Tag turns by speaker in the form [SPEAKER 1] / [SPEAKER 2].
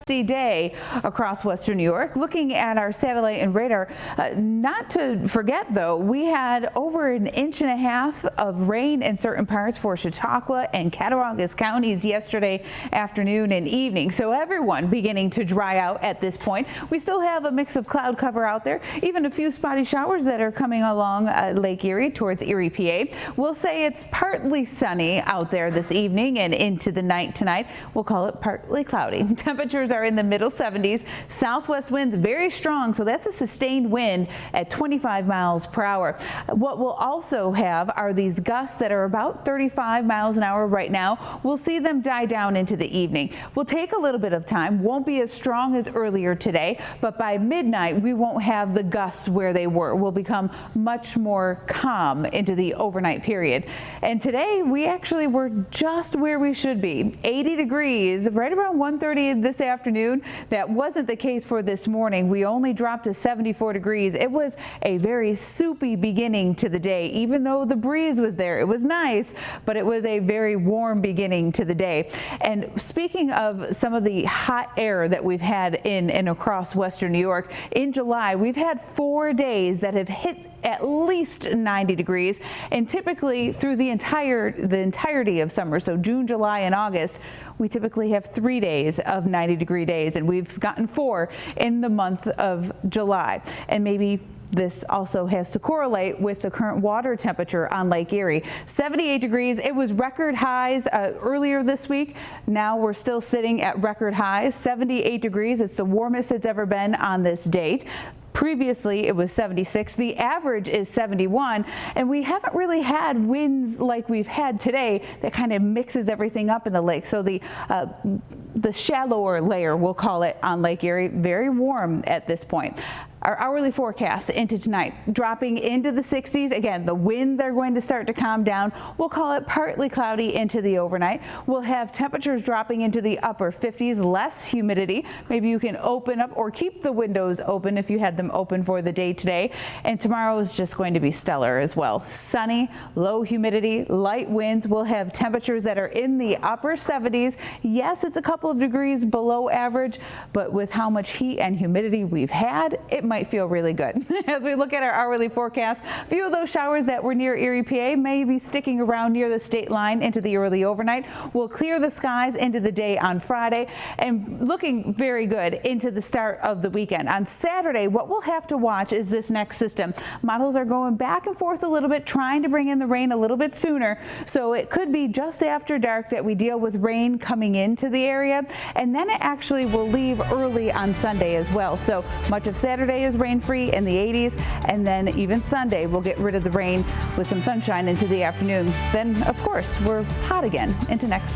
[SPEAKER 1] day across western New York. Looking at our satellite and radar, not to forget though, we had over 1.5 inches of rain in certain parts for Chautauqua and Cattaraugus counties yesterday afternoon and evening. So everyone beginning to dry out at this point. We still have a mix of cloud cover out there, even a few spotty showers that are coming along Lake Erie towards Erie, PA. We'll say it's partly sunny out there this evening and into the night tonight. We'll call it partly cloudy. Temperatures are in the middle 70s. Southwest winds very strong, so that's a sustained wind at 25 miles per hour. What we'll also have are these gusts that are about 35 miles an hour right now. We'll see them die down into the evening. Will take a little bit of time, won't be as strong as earlier today, but by midnight we won't have the gusts where they were. We'll become much more calm into the overnight period. And today we actually were just where we should be. 80 degrees right around 1:30 this afternoon. That wasn't the case for this morning. We only dropped to 74 degrees. It was a very soupy beginning to the day. Even though the breeze was there, it was nice, but it was a very warm beginning to the day. And speaking of some of the hot air that we've had in and across western New York, in July we've had 4 days that have hit at least 90 degrees, and typically through the entirety of summer, so June, July, and August, we typically have 3 days of 90-degree days, and we've gotten 4 in the month of July. And maybe this also has to correlate with the current water temperature on Lake Erie. 78 degrees. It was record highs earlier this week. Now we're still sitting at record highs. 78 degrees. It's the warmest it's ever been on this date. Previously, it was 76. The average is 71, and we haven't really had winds like we've had today that kind of mixes everything up in the lake. So the shallower layer, we'll call it, on Lake Erie, very warm at this point. Our hourly forecast into tonight, dropping into the 60s. Again, the winds are going to start to calm down. We'll call it partly cloudy into the overnight. We'll have temperatures dropping into the upper 50s, less humidity. Maybe you can open up or keep the windows open if you had them open for the day today. And tomorrow is just going to be stellar as well. Sunny, low humidity, light winds. We'll have temperatures that are in the upper 70s. Yes, it's a couple of degrees below average, but with how much heat and humidity we've had, it might feel really good. As we look at our hourly forecast, a few of those showers that were near Erie, PA may be sticking around near the state line into the early overnight. We'll clear the skies into the day on Friday and looking very good into the start of the weekend. On Saturday, what we'll have to watch is this next system. Models are going back and forth a little bit, trying to bring in the rain a little bit sooner. So it could be just after dark that we deal with rain coming into the area, and then it actually will leave early on Sunday as well. So much of Saturday is rain-free in the 80s, and then even Sunday we'll get rid of the rain with some sunshine into the afternoon. Then, of course, we're hot again into next